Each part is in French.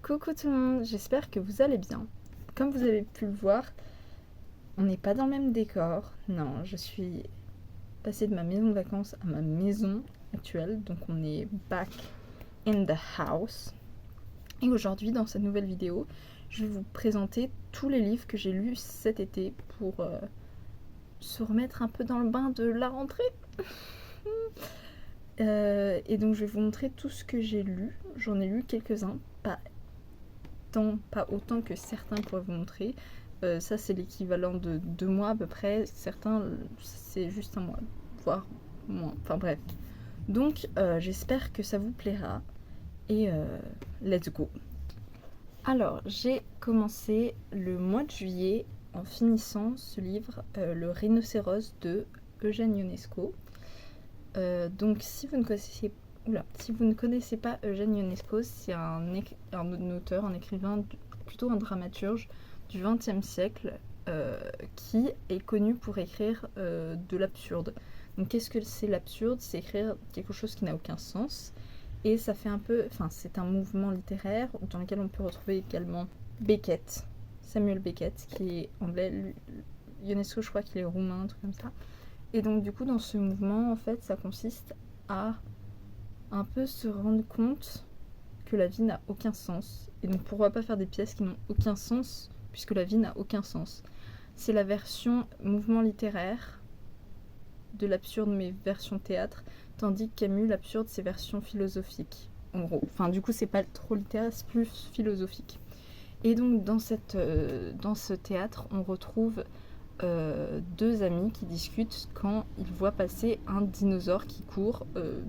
Coucou tout le monde, j'espère que vous allez bien. Comme vous avez pu le voir, on n'est pas dans le même décor. Non, je suis passée de ma maison de vacances à ma maison actuelle, donc on est back in the house. Et aujourd'hui, dans cette nouvelle vidéo, je vais vous présenter tous les livres que j'ai lus cet été pour se remettre un peu dans le bain de la rentrée. Et donc je vais vous montrer tout ce que j'ai lu. J'en ai lu quelques-uns, pas autant que certains pourraient vous montrer. Ça c'est l'équivalent de 2 mois à peu près. Certains c'est juste un mois, voire moins. Enfin bref. Donc j'espère que ça vous plaira. Et let's go. Alors j'ai commencé le mois de juillet en finissant ce livre, Le Rhinocéros de Eugène Ionesco. Donc si vous ne connaissez pas Eugène Ionesco, c'est un auteur, un écrivain, plutôt un dramaturge du XXe siècle qui est connu pour écrire de l'absurde. Donc qu'est-ce que c'est l'absurde? C'est écrire quelque chose qui n'a aucun sens. Et ça fait un peu... Enfin, c'est un mouvement littéraire dans lequel on peut retrouver également Beckett, Samuel Beckett, qui est anglais. Ionesco, je crois qu'il est roumain, un truc comme ça. Et donc du coup dans ce mouvement en fait ça consiste à un peu se rendre compte que la vie n'a aucun sens. Et donc pourquoi pas faire des pièces qui n'ont aucun sens puisque la vie n'a aucun sens. C'est la version mouvement littéraire de l'absurde mais version théâtre, tandis que Camus l'absurde c'est version philosophique en gros. Enfin du coup c'est pas trop littéraire, c'est plus philosophique. Et donc dans ce théâtre on retrouve deux amis qui discutent quand ils voient passer un dinosaure qui court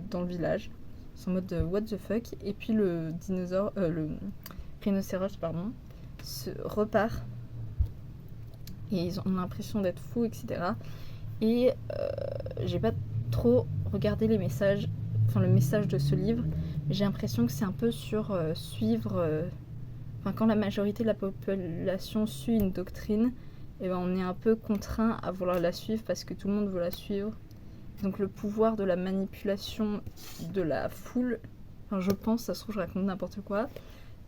dans le village. Ils sont en mode what the fuck. Et puis le rhinocéros se repart et ils ont l'impression d'être fous, etc. Et j'ai pas trop regardé les messages, enfin le message de ce livre. J'ai l'impression que c'est un peu sur suivre. Quand la majorité de la population suit une doctrine, et ben on est un peu contraint à vouloir la suivre parce que tout le monde veut la suivre. Donc le pouvoir de la manipulation de la foule, je pense, ça se trouve je raconte n'importe quoi.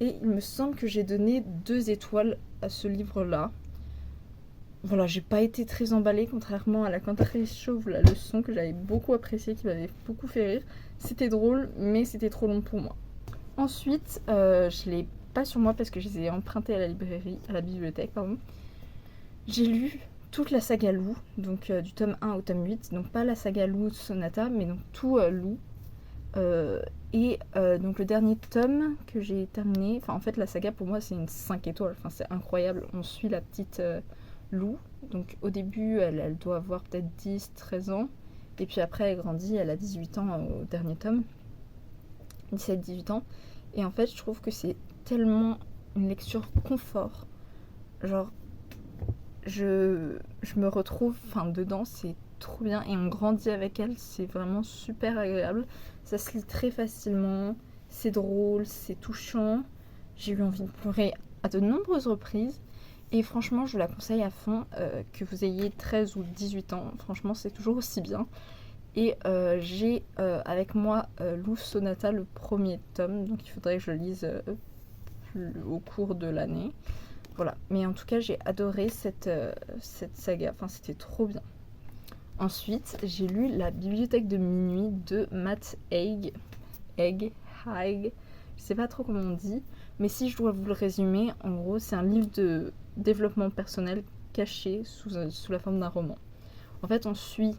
Et il me semble que j'ai donné 2 étoiles à ce livre-là. Voilà, j'ai pas été très emballée, contrairement à La Cantatrice Chauve, la leçon que j'avais beaucoup appréciée, qui m'avait beaucoup fait rire. C'était drôle, mais c'était trop long pour moi. Ensuite, je l'ai pas sur moi parce que je les ai empruntés à la bibliothèque, pardon. J'ai lu toute la saga Lou, donc du tome 1 au tome 8, donc pas la saga Lou Sonata, mais donc tout Lou. Donc le dernier tome que j'ai terminé, en fait la saga pour moi c'est une 5 étoiles, c'est incroyable. On suit la petite Lou, donc au début elle doit avoir peut-être 10-13 ans, et puis après elle grandit, elle a 18 ans au dernier tome, 17-18 ans, et en fait je trouve que c'est tellement une lecture confort, genre je me retrouve dedans, c'est trop bien et on grandit avec elle, c'est vraiment super agréable. Ça se lit très facilement, c'est drôle, c'est touchant. J'ai eu envie de pleurer à de nombreuses reprises et franchement je la conseille à fond, que vous ayez 13 ou 18 ans, franchement c'est toujours aussi bien. Et j'ai avec moi Lou Sonata, le premier tome, donc il faudrait que je le lise au cours de l'année. Voilà, mais en tout cas j'ai adoré cette saga, c'était trop bien. Ensuite j'ai lu La Bibliothèque de minuit de Matt Haig, je sais pas trop comment on dit, mais si je dois vous le résumer, en gros c'est un livre de développement personnel caché sous la forme d'un roman. En fait on suit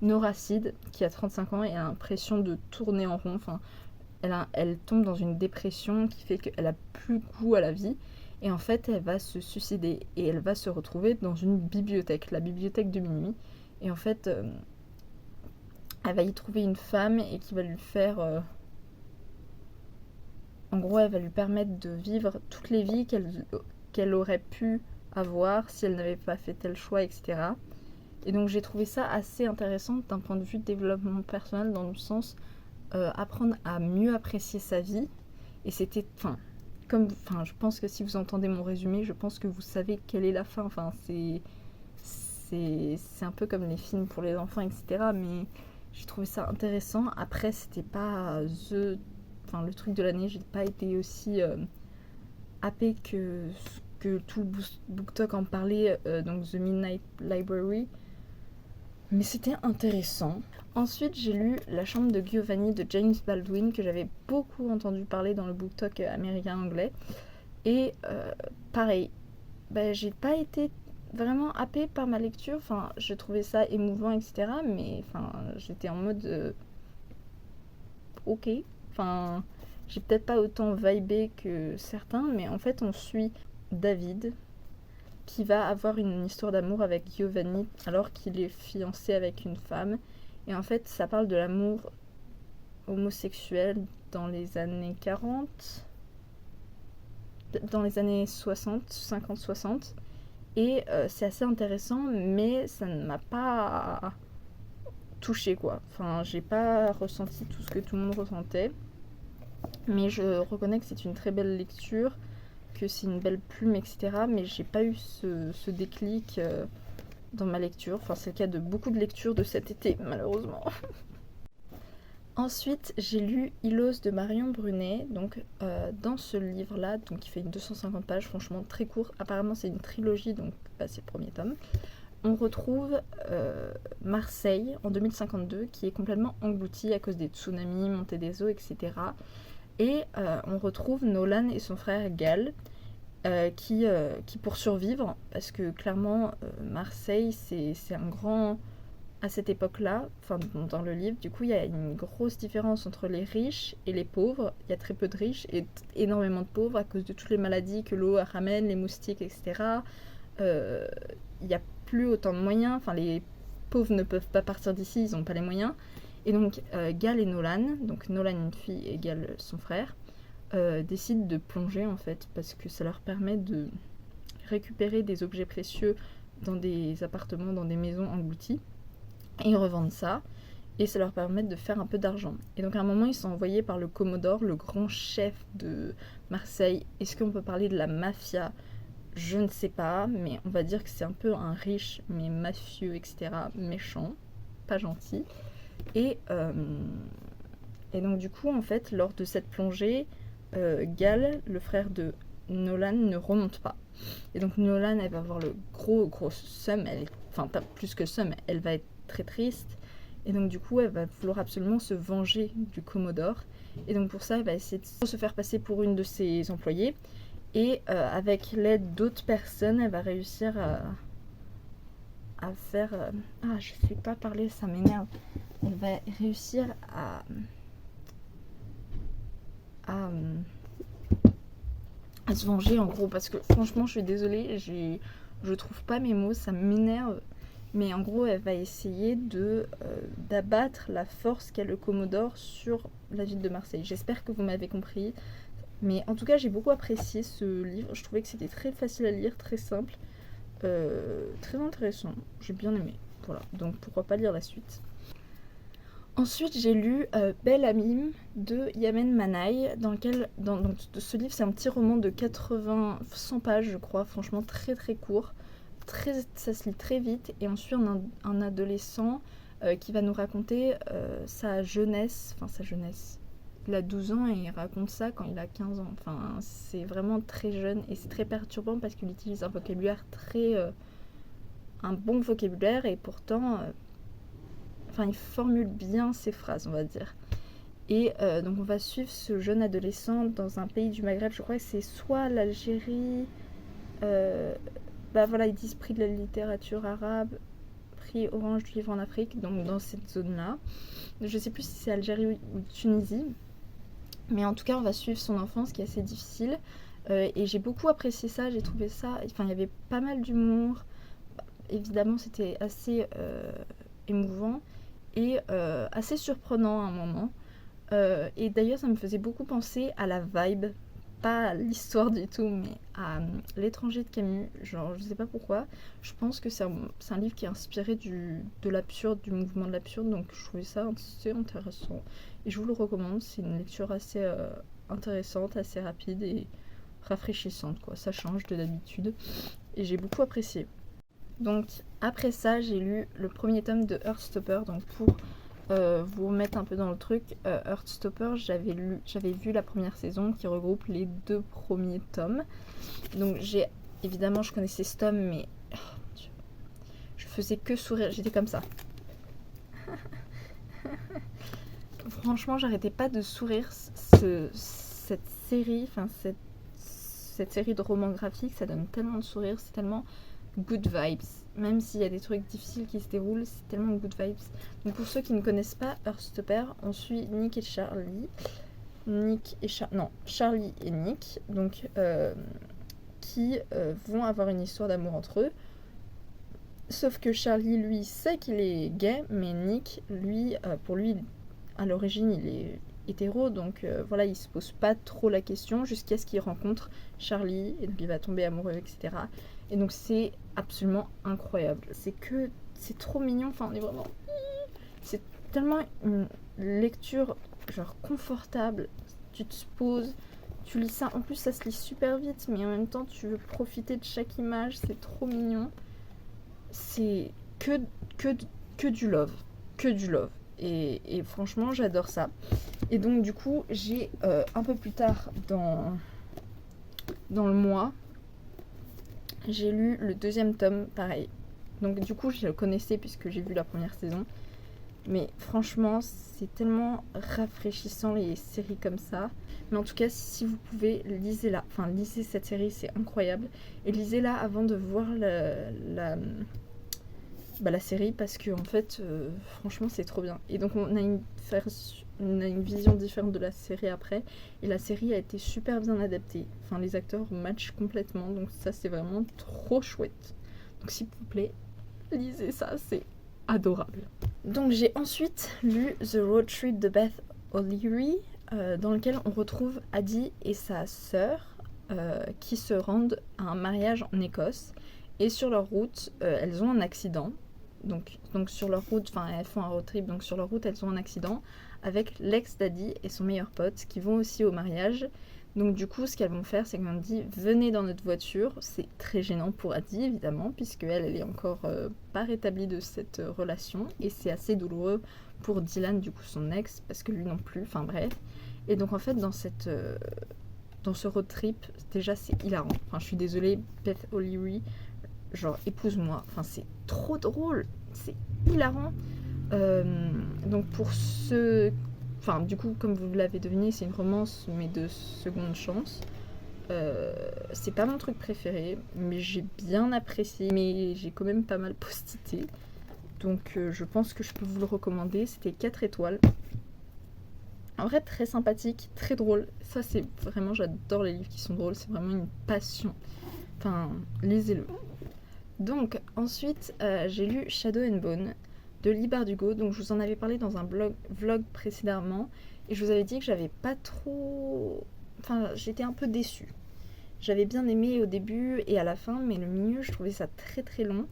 Nora Seed qui a 35 ans et a l'impression de tourner en rond, elle tombe dans une dépression qui fait qu'elle a plus goût à la vie. Et en fait, elle va se suicider et elle va se retrouver dans une bibliothèque, la bibliothèque de minuit. Et en fait, elle va y trouver une femme et qui va lui faire... En gros, elle va lui permettre de vivre toutes les vies qu'elle aurait pu avoir si elle n'avait pas fait tel choix, etc. Et donc j'ai trouvé ça assez intéressant d'un point de vue de développement personnel, dans le sens apprendre à mieux apprécier sa vie. Et c'était... je pense que si vous entendez mon résumé, je pense que vous savez quelle est la fin. C'est un peu comme les films pour les enfants, etc. Mais j'ai trouvé ça intéressant. Après, c'était pas enfin le truc de l'année, j'ai pas été aussi happée que tout le BookTok en parlait, donc The Midnight Library. Mais c'était intéressant. Ensuite, j'ai lu La chambre de Giovanni de James Baldwin, que j'avais beaucoup entendu parler dans le BookTok américain-anglais. Et pareil, j'ai pas été vraiment happée par ma lecture. Enfin, je trouvais ça émouvant, etc. Mais enfin, j'étais en mode ok. Enfin, j'ai peut-être pas autant vibé que certains, mais en fait, on suit David qui va avoir une histoire d'amour avec Giovanni alors qu'il est fiancé avec une femme. Et en fait, ça parle de l'amour homosexuel dans les années 40, dans les années 60, 50-60. Et c'est assez intéressant, mais ça ne m'a pas touchée, quoi. Enfin, j'ai pas ressenti tout ce que tout le monde ressentait. Mais je reconnais que c'est une très belle lecture, que c'est une belle plume, etc. Mais j'ai pas eu ce déclic dans ma lecture. Enfin, c'est le cas de beaucoup de lectures de cet été, malheureusement. Ensuite, j'ai lu Ilos de Marion Brunet. Donc, dans ce livre-là, donc qui fait une 250 pages, franchement très court. Apparemment, c'est une trilogie, donc c'est le premier tome. On retrouve Marseille en 2052, qui est complètement engloutie à cause des tsunamis, montée des eaux, etc. Et on retrouve Nolan et son frère Gal, qui pour survivre, parce que clairement Marseille c'est un grand à cette époque-là, enfin dans le livre, du coup il y a une grosse différence entre les riches et les pauvres. Il y a très peu de riches et énormément de pauvres à cause de toutes les maladies que l'eau ramène, les moustiques, etc. Il n'y a plus autant de moyens, enfin les pauvres ne peuvent pas partir d'ici, ils n'ont pas les moyens. Et donc Gal et Nolan, donc Nolan une fille et Gal son frère, décident de plonger en fait, parce que ça leur permet de récupérer des objets précieux dans des appartements, dans des maisons englouties, et ils revendent ça, et ça leur permet de faire un peu d'argent. Et donc à un moment ils sont envoyés par le Commodore, le grand chef de Marseille. Est-ce qu'on peut parler de la mafia ? Je ne sais pas, mais on va dire que c'est un peu un riche, mais mafieux, etc., méchant, pas gentil. Et donc du coup en fait lors de cette plongée, Gal, le frère de Nolan, ne remonte pas. Et donc Nolan, elle va avoir le gros seum, enfin pas plus que seum, elle va être très triste. Et donc du coup elle va vouloir absolument se venger du Commodore. Et donc pour ça elle va essayer de se faire passer pour une de ses employées. Et avec l'aide d'autres personnes, elle va réussir à faire... je sais pas parler, ça m'énerve. Elle va réussir à se venger en gros, parce que franchement je suis désolée, je trouve pas mes mots, ça m'énerve, mais en gros elle va essayer d'abattre la force qu'a le Commodore sur la ville de Marseille. J'espère que vous m'avez compris, mais en tout cas j'ai beaucoup apprécié ce livre, je trouvais que c'était très facile à lire, très simple, très intéressant, j'ai bien aimé, voilà, donc pourquoi pas lire la suite. Ensuite, j'ai lu Bel Amim de Yamen Manaï, donc ce livre, c'est un petit roman de 100 pages, je crois, franchement très très court, ça se lit très vite, et on suit un adolescent qui va nous raconter sa jeunesse, il a 12 ans et il raconte ça quand il a 15 ans, enfin c'est vraiment très jeune et c'est très perturbant parce qu'il utilise un vocabulaire un bon vocabulaire et pourtant... il formule bien ses phrases, on va dire. Et donc on va suivre ce jeune adolescent dans un pays du Maghreb, je crois que c'est soit l'Algérie, ils disent prix de la littérature arabe, prix Orange du livre en Afrique, donc dans cette zone-là. Je sais plus si c'est Algérie ou Tunisie, mais en tout cas on va suivre son enfance qui est assez difficile. Et j'ai beaucoup apprécié ça, j'ai trouvé ça, il y avait pas mal d'humour, évidemment c'était assez émouvant, et assez surprenant à un moment. Et d'ailleurs ça me faisait beaucoup penser à la vibe, pas à l'histoire du tout, mais à L'étranger de Camus. Genre je sais pas pourquoi, je pense que c'est un livre qui est inspiré de l'absurde, du mouvement de l'absurde, donc je trouvais ça assez intéressant et je vous le recommande. C'est une lecture assez intéressante, assez rapide et rafraîchissante, quoi. Ça change de d'habitude et j'ai beaucoup apprécié. Donc après ça j'ai lu le premier tome de Heartstopper, donc pour vous remettre un peu dans le truc, Heartstopper, j'avais vu la première saison qui regroupe les 2 premiers tomes. Donc évidemment je connaissais ce tome, mais oh, mon Dieu, je faisais que sourire, j'étais comme ça. Franchement, j'arrêtais pas de sourire. Cette série, cette série de romans graphiques, ça donne tellement de sourire, c'est tellement good vibes. Même s'il y a des trucs difficiles qui se déroulent, c'est tellement good vibes. Donc pour ceux qui ne connaissent pas Heartstopper, on suit Nick et Charlie. Charlie et Nick, donc qui vont avoir une histoire d'amour entre eux. Sauf que Charlie, lui, sait qu'il est gay, mais Nick, lui, pour lui, à l'origine, il est hétéro, donc voilà, il se pose pas trop la question jusqu'à ce qu'il rencontre Charlie, et donc il va tomber amoureux, etc. Et donc c'est absolument incroyable. C'est trop mignon, enfin on est vraiment... C'est tellement une lecture genre confortable, tu te poses, tu lis ça, en plus ça se lit super vite, mais en même temps tu veux profiter de chaque image, c'est trop mignon. C'est que du love, que du love. Et franchement, j'adore ça. Et donc, du coup, j'ai un peu plus tard dans le mois, j'ai lu le 2e tome, pareil. Donc, du coup, je le connaissais puisque j'ai vu la première saison. Mais franchement, c'est tellement rafraîchissant les séries comme ça. Mais en tout cas, si vous pouvez, lisez-la. Enfin, lisez cette série, c'est incroyable. Et lisez-la avant de voir la série, parce que en fait, franchement, c'est trop bien. Et donc, on a une vision différente de la série après. Et la série a été super bien adaptée. Enfin, les acteurs matchent complètement. Donc, ça, c'est vraiment trop chouette. Donc, s'il vous plaît, lisez ça, c'est adorable. Donc j'ai ensuite lu The Road Trip de Beth O'Leary, dans lequel on retrouve Addie et sa sœur qui se rendent à un mariage en Écosse. Et sur leur route, elles ont un accident. Donc sur leur route, enfin elles font un road trip, donc sur leur route elles ont un accident avec l'ex d'Addie et son meilleur pote qui vont aussi au mariage. Donc du coup, ce qu'elles vont faire, c'est qu'elles vont dire venez dans notre voiture. C'est très gênant pour Addie, évidemment, puisque elle est encore pas rétablie de cette relation. Et c'est assez douloureux pour Dylan, du coup, son ex, parce que lui non plus, enfin bref. Et donc en fait, dans ce road trip, déjà c'est hilarant. Enfin, je suis désolée, Beth O'Leary, genre épouse-moi. Enfin, c'est trop drôle, c'est hilarant. Donc pour ceux... Enfin, du coup, comme vous l'avez deviné, c'est une romance, mais de seconde chance. C'est pas mon truc préféré, mais j'ai bien apprécié, mais j'ai quand même pas mal postité. Donc je pense que je peux vous le recommander. C'était 4 étoiles. En vrai, très sympathique, très drôle. Ça, c'est vraiment, j'adore les livres qui sont drôles. C'est vraiment une passion. Enfin, lisez-le. Donc, ensuite, j'ai lu Shadow and Bone de Leigh Bardugo. Donc, je vous en avais parlé dans un vlog précédemment. Et je vous avais dit que j'avais pas trop... Enfin, j'étais un peu déçue. J'avais bien aimé au début et à la fin, mais le milieu, je trouvais ça très très long.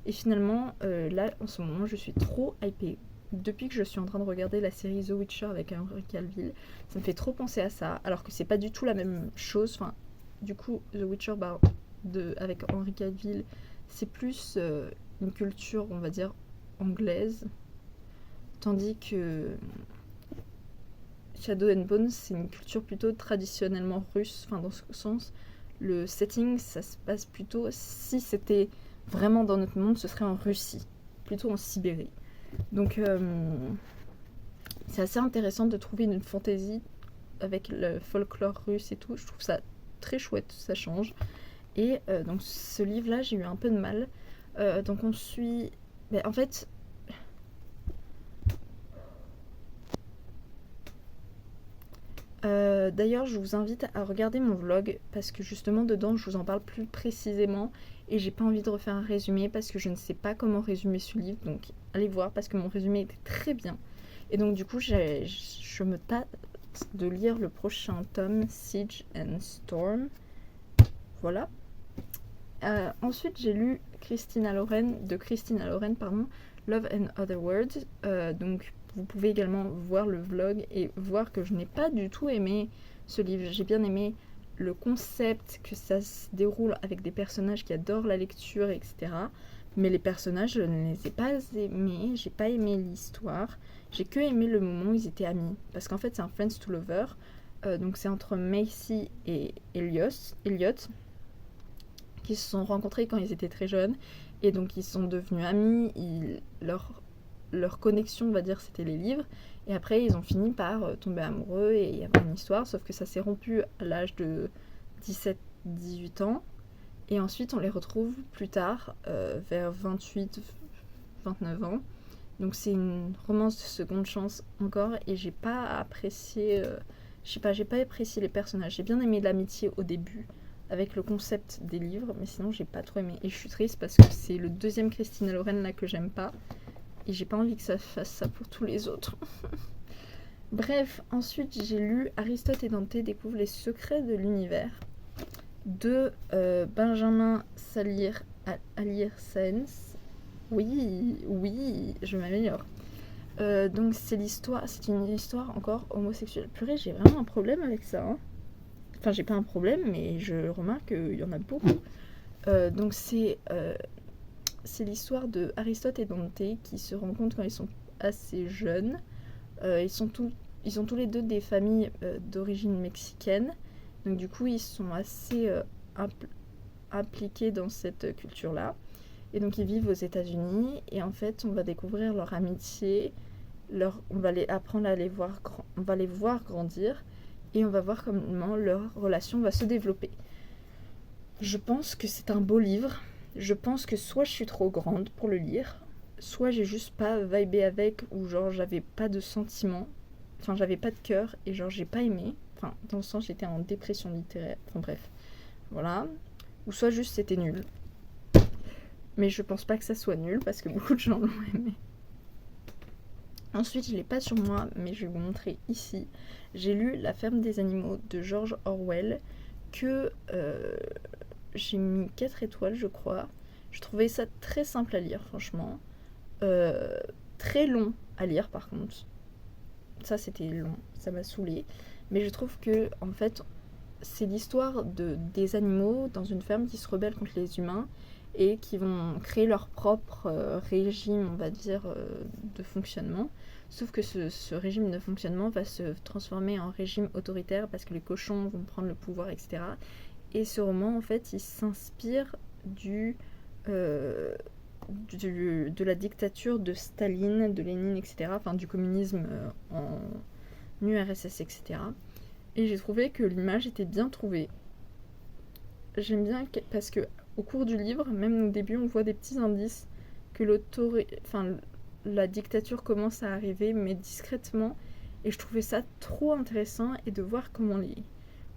Et finalement, là, en ce moment, je suis trop hypée. Depuis que je suis en train de regarder la série The Witcher avec Henry Cavill, ça me fait trop penser à ça, alors que c'est pas du tout la même chose. Enfin, du coup, The Witcher avec Henry Cavill, c'est plus une culture, on va dire, anglaise. Tandis que Shadow and Bone, c'est une culture plutôt traditionnellement russe. Enfin, dans ce sens, le setting, ça se passe plutôt... Si c'était vraiment dans notre monde, ce serait en Russie, plutôt en Sibérie. Donc, c'est assez intéressant de trouver une fantaisie avec le folklore russe et tout. Je trouve ça très chouette, ça change. Et donc, ce livre-là, j'ai eu un peu de mal. Donc, on suit... en fait... D'ailleurs, je vous invite à regarder mon vlog parce que justement dedans, je vous en parle plus précisément et j'ai pas envie de refaire un résumé parce que je ne sais pas comment résumer ce livre. Donc, allez voir parce que mon résumé était très bien. Et donc, du coup, je me tâte de lire le prochain tome, Siege and Storm. Voilà. Ensuite, j'ai lu Christina Lauren, Love and Other Words. Donc, vous pouvez également voir le vlog et voir que je n'ai pas du tout aimé ce livre. J'ai bien aimé le concept, que ça se déroule avec des personnages qui adorent la lecture, etc. Mais les personnages, je ne les ai pas aimés, j'ai pas aimé l'histoire. J'ai que aimé le moment où ils étaient amis. Parce qu'en fait, c'est un Friends to Lover. Donc c'est entre Macy et Elliot, qui se sont rencontrés quand ils étaient très jeunes. Et donc ils sont devenus amis. Leur connexion, on va dire, c'était les livres. Et après, ils ont fini par tomber amoureux et il y avait une histoire. Sauf que ça s'est rompu à l'âge de 17-18 ans. Et ensuite, on les retrouve plus tard, vers 28-29 ans. Donc c'est une romance de seconde chance encore. Et j'ai pas apprécié... je sais pas, j'ai pas apprécié les personnages. J'ai bien aimé l'amitié au début, avec le concept des livres. Mais sinon, j'ai pas trop aimé. Et je suis triste parce que c'est le deuxième Christina Loren là que j'aime pas. Et j'ai pas envie que ça fasse ça pour tous les autres. Bref, ensuite j'ai lu Aristote et Dante découvrent les secrets de l'univers de Benjamin Salir Saenz. Oui, je m'améliore. Donc c'est une histoire encore homosexuelle. Purée, j'ai vraiment un problème avec ça. Hein. Enfin, j'ai pas un problème, mais je remarque qu'il y en a beaucoup. Donc c'est l'histoire de Aristote et Dante qui se rencontrent quand ils sont assez jeunes. Ils ont tous les deux des familles d'origine mexicaine. Donc du coup, ils sont assez impliqués dans cette culture-là. Et donc ils vivent aux États-Unis. Et en fait, on va découvrir leur amitié. On va apprendre à on va les voir grandir. Et on va voir comment leur relation va se développer. Je pense que c'est un beau livre. Je pense que soit je suis trop grande pour le lire, soit j'ai juste pas vibé avec, ou genre j'avais pas de sentiments, enfin j'avais pas de cœur, et genre j'ai pas aimé, enfin dans le sens j'étais en dépression littéraire, enfin bref, voilà, ou soit juste c'était nul. Mais je pense pas que ça soit nul, parce que beaucoup de gens l'ont aimé. Ensuite, je l'ai pas sur moi, mais je vais vous montrer ici. J'ai lu La ferme des animaux de George Orwell, que... j'ai mis 4 étoiles, je crois. Je trouvais ça très simple à lire, franchement. Très long à lire, par contre. Ça, c'était long. Ça m'a saoulée. Mais je trouve que, en fait, c'est l'histoire des animaux dans une ferme qui se rebellent contre les humains et qui vont créer leur propre régime, on va dire, de fonctionnement. Sauf que ce régime de fonctionnement va se transformer en régime autoritaire parce que les cochons vont prendre le pouvoir, etc. Et ce roman, en fait, il s'inspire de la dictature de Staline, de Lénine, etc. Enfin, du communisme en URSS, etc. Et j'ai trouvé que l'image était bien trouvée. J'aime bien parce que au cours du livre, même au début, on voit des petits indices que la dictature commence à arriver, mais discrètement. Et je trouvais ça trop intéressant, et de voir comment les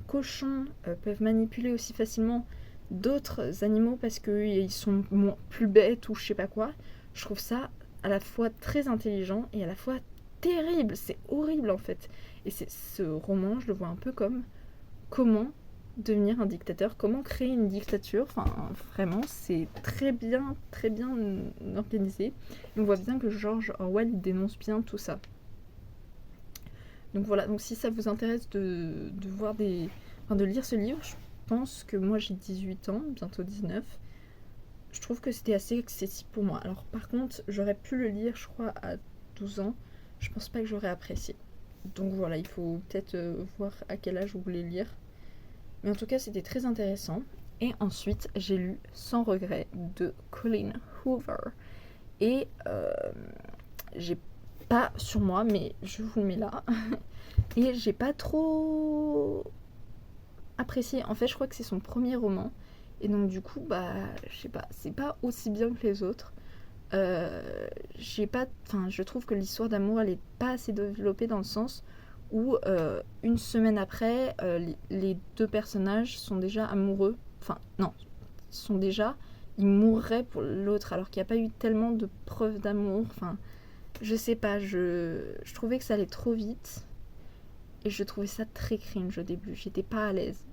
cochons peuvent manipuler aussi facilement d'autres animaux parce qu'ils sont plus bêtes ou je sais pas quoi. Je trouve ça à la fois très intelligent et à la fois terrible. C'est horrible en fait. Et ce roman, je le vois un peu comme comment devenir un dictateur, comment créer une dictature. Enfin, vraiment, c'est très bien organisé. Et on voit bien que George Orwell dénonce bien tout ça. Donc voilà, donc si ça vous intéresse de lire ce livre, je pense que moi j'ai 18 ans, bientôt 19. Je trouve que c'était assez accessible pour moi. Alors par contre, j'aurais pu le lire, je crois, à 12 ans. Je pense pas que j'aurais apprécié. Donc voilà, il faut peut-être voir à quel âge vous voulez lire. Mais en tout cas, c'était très intéressant. Et ensuite, j'ai lu Sans regret de Colleen Hoover. Et j'ai pas sur moi, mais je vous le mets là. Et j'ai pas trop apprécié. En fait, je crois que c'est son premier roman. Et donc, du coup, je sais pas, c'est pas aussi bien que les autres. Je trouve que l'histoire d'amour, elle est pas assez développée dans le sens où une semaine après, les deux personnages sont déjà amoureux. Enfin, non, ils mourraient pour l'autre, alors qu'il n'y a pas eu tellement de preuves d'amour. Enfin, je sais pas, je trouvais que ça allait trop vite. Et je trouvais ça très cringe au début. J'étais pas à l'aise.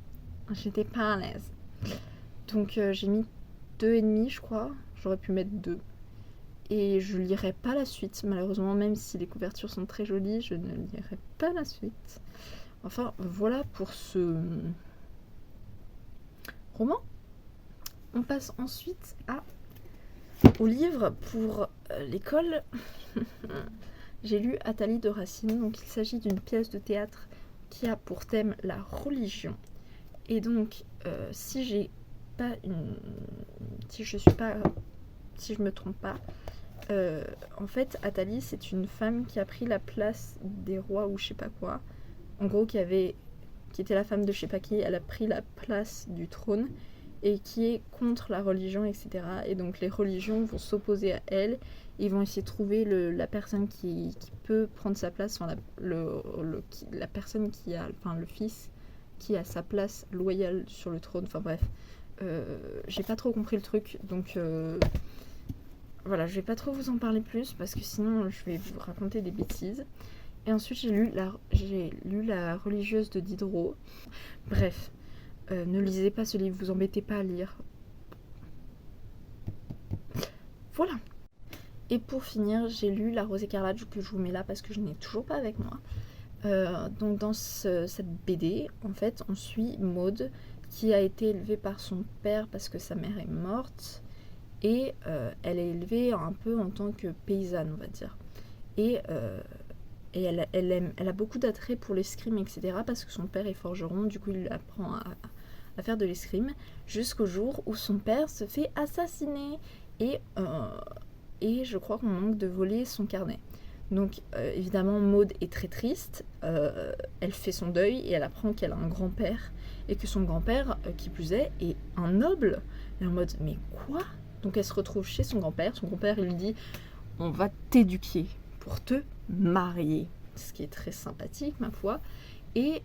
Donc j'ai mis 2,5, je crois. J'aurais pu mettre 2. Et je lirai pas la suite. Malheureusement, même si les couvertures sont très jolies, je ne lirai pas la suite. Enfin, voilà pour ce roman. On passe ensuite à Au livre pour l'école, j'ai lu Athalie de Racine. Donc il s'agit d'une pièce de théâtre qui a pour thème la religion. Et donc si je me trompe pas, en fait Athalie c'est une femme qui a pris la place des rois ou je sais pas quoi. En gros qui était la femme de je sais pas qui, elle a pris la place du trône et qui est contre la religion, etc. Et donc les religions vont s'opposer à elle, ils vont essayer de trouver la personne qui peut prendre sa place, enfin la personne qui a, enfin le fils qui a sa place loyale sur le trône, enfin bref. J'ai pas trop compris le truc, donc voilà, je vais pas trop vous en parler plus parce que sinon je vais vous raconter des bêtises. Et ensuite j'ai lu La religieuse de Diderot. Bref, ne lisez pas ce livre, vous embêtez pas à lire. Voilà. Et pour finir, j'ai lu La Rose écarlate que je vous mets là parce que je n'ai toujours pas avec moi. Donc dans cette BD, en fait, on suit Maud qui a été élevée par son père parce que sa mère est morte et elle est élevée un peu en tant que paysanne, on va dire. Et elle a beaucoup d'attrait pour l'escrime, etc. parce que son père est forgeron, du coup il lui apprend à faire de l'escrime jusqu'au jour où son père se fait assassiner et je crois qu'on manque de voler son carnet. Donc évidemment Maud est très triste, elle fait son deuil et elle apprend qu'elle a un grand-père et que son grand-père, qui plus est un noble. Elle est en mode mais quoi? Donc elle se retrouve chez son grand-père il lui dit on va t'éduquer pour te marier, ce qui est très sympathique ma foi. Et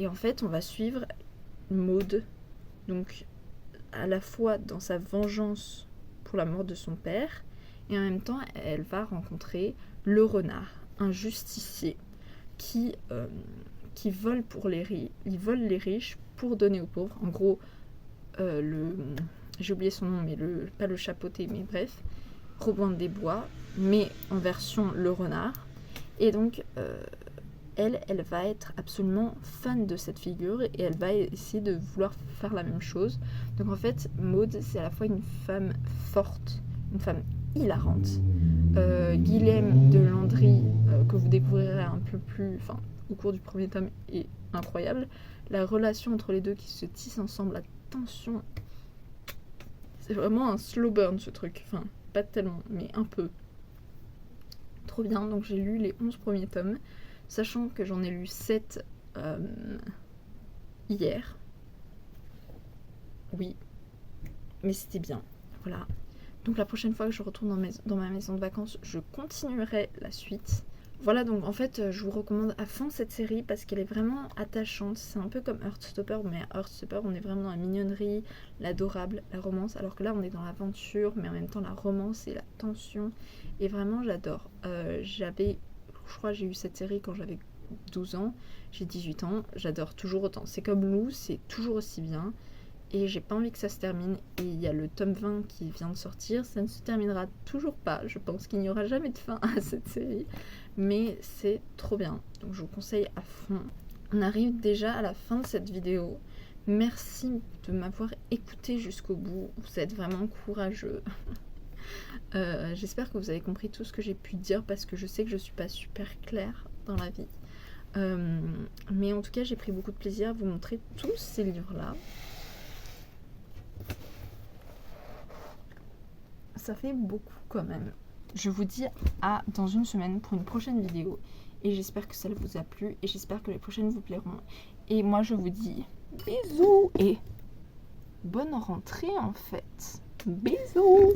en fait on va suivre Maud, donc à la fois dans sa vengeance pour la mort de son père et en même temps elle va rencontrer le renard, un justicier qui vole il vole les riches pour donner aux pauvres. En gros j'ai oublié son nom mais pas le chapeauté mais bref, Robin des Bois mais en version le renard. Et donc elle va être absolument fan de cette figure et elle va essayer de vouloir faire la même chose. Donc en fait Maud c'est à la fois une femme forte, une femme hilarante. Guilhem de Landry que vous découvrirez un peu plus au cours du premier tome est incroyable. La relation entre les deux qui se tisse ensemble, la tension, c'est vraiment un slow burn ce truc, enfin pas tellement mais un peu. Trop bien, donc j'ai lu les 11 premiers tomes, sachant que j'en ai lu 7 hier. Oui, mais c'était bien, voilà. Donc la prochaine fois que je retourne dans ma maison de vacances, je continuerai la suite. Voilà, donc en fait, je vous recommande à fond cette série parce qu'elle est vraiment attachante. C'est un peu comme Heartstopper, mais Heartstopper, on est vraiment dans la mignonnerie, l'adorable, la romance, alors que là, on est dans l'aventure, mais en même temps la romance et la tension. Et vraiment, j'adore. Je crois que j'ai eu cette série quand j'avais 12 ans, j'ai 18 ans, j'adore toujours autant. C'est comme Lou, c'est toujours aussi bien. Et j'ai pas envie que ça se termine. Et il y a le tome 20 qui vient de sortir. Ça ne se terminera toujours pas. Je pense qu'il n'y aura jamais de fin à cette série. Mais c'est trop bien. Donc je vous conseille à fond. On arrive déjà à la fin de cette vidéo. Merci de m'avoir écouté jusqu'au bout. Vous êtes vraiment courageux. J'espère que vous avez compris tout ce que j'ai pu dire parce que je sais que je suis pas super claire dans la vie. Mais en tout cas, j'ai pris beaucoup de plaisir à vous montrer tous ces livres-là. Ça fait beaucoup quand même. Je vous dis à dans une semaine pour une prochaine vidéo. Et j'espère que ça vous a plu. Et j'espère que les prochaines vous plairont. Et moi je vous dis bisous. Et bonne rentrée en fait. Bisous.